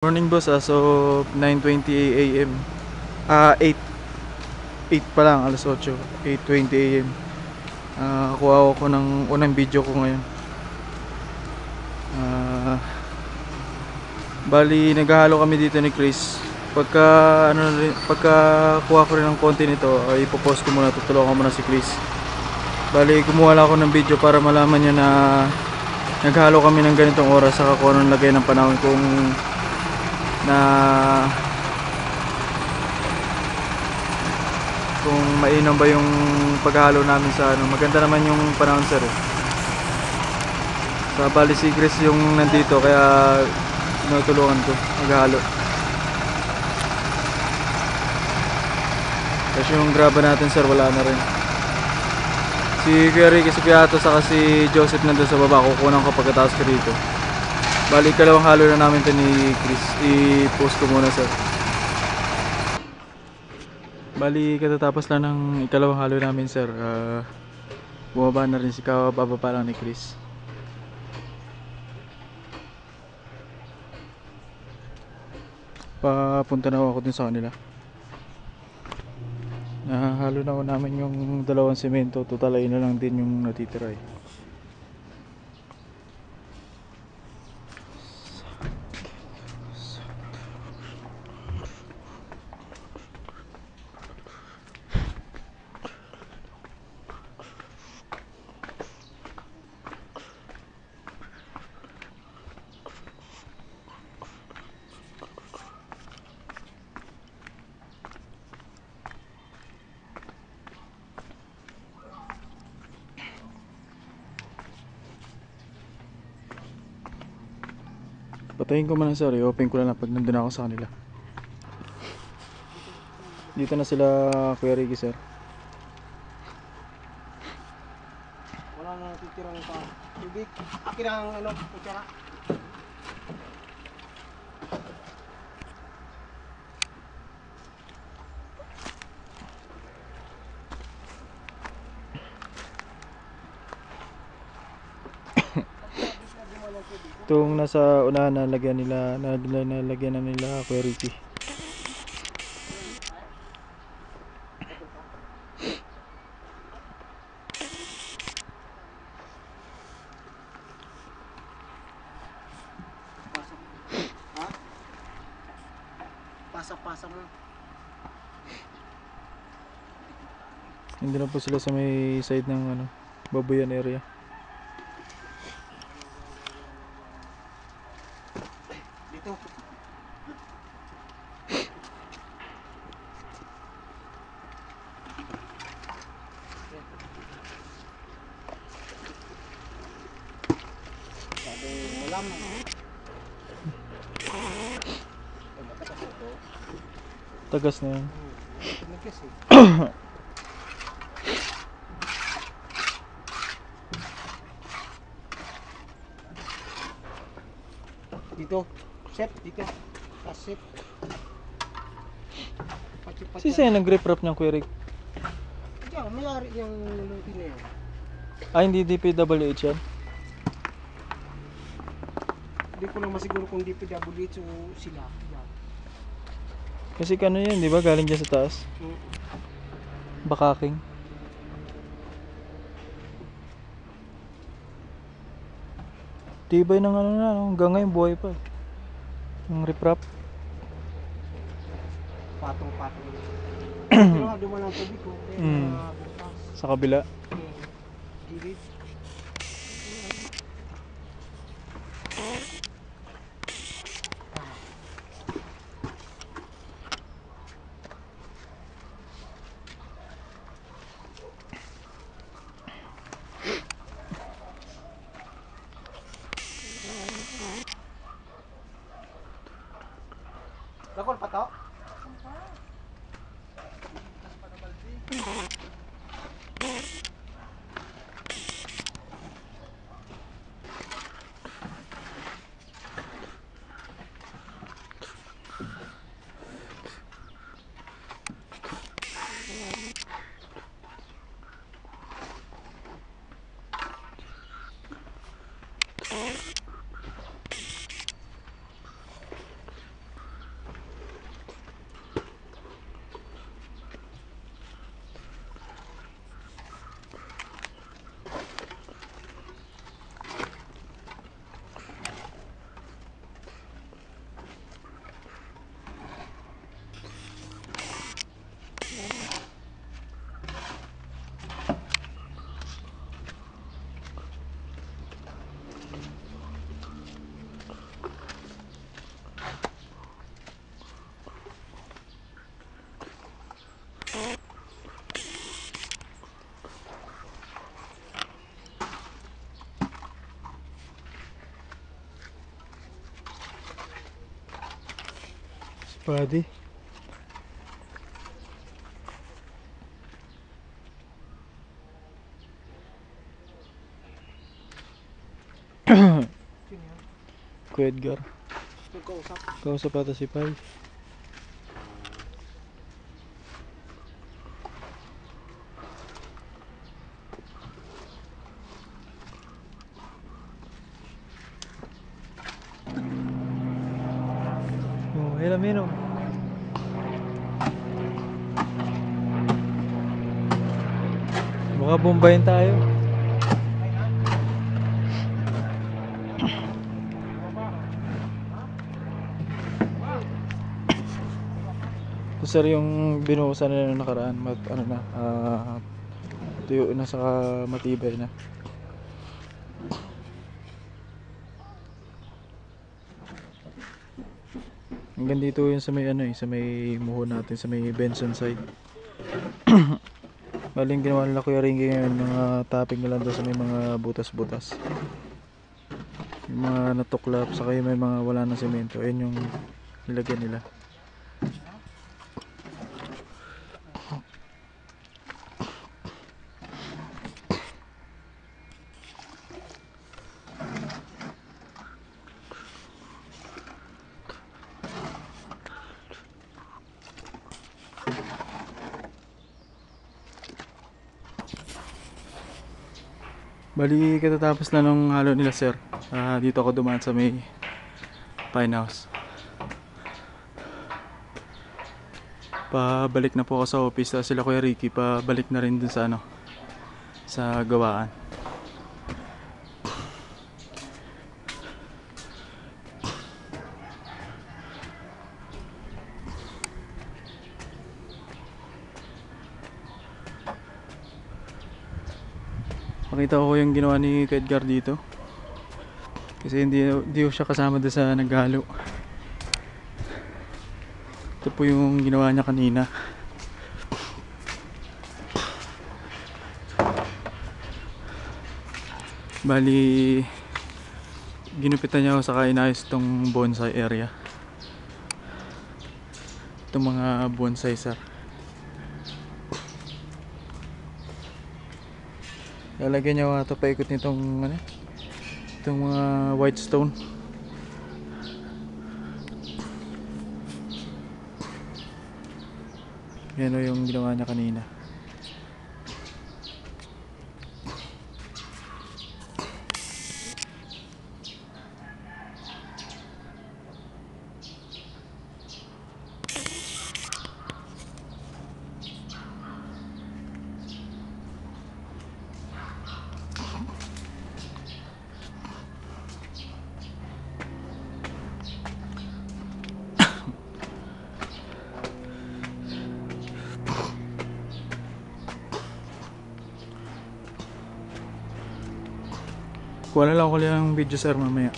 Morning boss, as of 9:20 AM. 8 8 pa lang, alas 8, 8:20 AM. Kuha ko ng unang video ko ngayon. Bali naghahalo kami dito ni Chris. Pagka kuha ko rin ng konti nito, ay ipopost ko muna, tutulungan ko muna si Chris. Bali kumuha lang ako ng video para malaman niya na naghalo kami ng ganitong oras, saka kung anong lagay ng panahon, kung mainam ba yung paghalo namin sa maganda naman yung panahon, sir. Sa bali si Chris yung nandito, kaya tinutulungan ko maghalo. Kasi yung graba natin, sir, wala na rin. Si Kuya Ricky, si Piato, saka si Joseph nandun sa baba, kukunan ko pagkatapos ko rito. Bali kalawang halo na namin ito ni Chris. I-post ko muna, sir. Bali katatapos lang ng ikalawang halo namin, sir. Bumaba na rin si kababa lang ni Chris. Papunta na ako dun sa kanila. Halo na ako namin yung dalawang semento. Total ayun na lang din yung natitira eh. Patayin ko muna, sir, i-open ko lang pag nandun ako sa kanila. Dito na sila, Kuya Ricky, sir. Wala na titirang tubig. Akin ang kutsara. Itong nasa unahan nalagyan na nila Kuya Ricky. Pasak mo. Hindi na po sila sa may side ng babuyan area. Dito. Sabi malam. Tagas na yan. Dito. Set dito. Set. Sino yung nag-grip wrap niyang, Kuya Rick? Diyan, mayari yung luti na yan. Hindi DPWH yan? Hindi ko lang masiguro kung DPWH o sila. Yan. Kasi yan, di ba? Galing dyan sa taas. Bakaking. Tibay ng hanggang ngayon buhay pa. Yung riprap. Patong-patong. Pero duman ang tubig ko. Sa kabila. Gilid. Dakol pa to? Buddy. Sino yan? Kuya Edgar. Nagkausap. Kausap ata si Pai. Oh, hey Lamino. Baka bombayin tayo. Ito sir yung binuhusan na nung nakaraan. Ano na, tuyo na saka matibay na. Hanggang dito yun sa may ano sa may muho natin, sa may Benson side. Baling ginawa nila Kuya Ringy ngayon, mga topping na lang doon sa may mga butas-butas. Yung mga natuklap, saka yung may mga wala ng semento. Ayun yung nilagyan nila. Bali katatapos na nung halo nila sir. Dito ako dumaan sa may Pine House. Pabalik na po ako sa office. Tapos sila Kuya Ricky pabalik na rin dun sa ano, sa gawaan. Makita ko yung ginawa ni Kuya Edgar dito. Kasi hindi ko siya kasama doon sa naghalo. Ito po yung ginawa niya kanina. Bali ginupitan niya ako saka inayos itong bonsai area. Itong mga bonsai sir. Lalagyan niya ito paikot nitong ano, itong mga white stone. Yan o yung ginawa niya kanina. Kuha na lang ako lang video sir mamaya.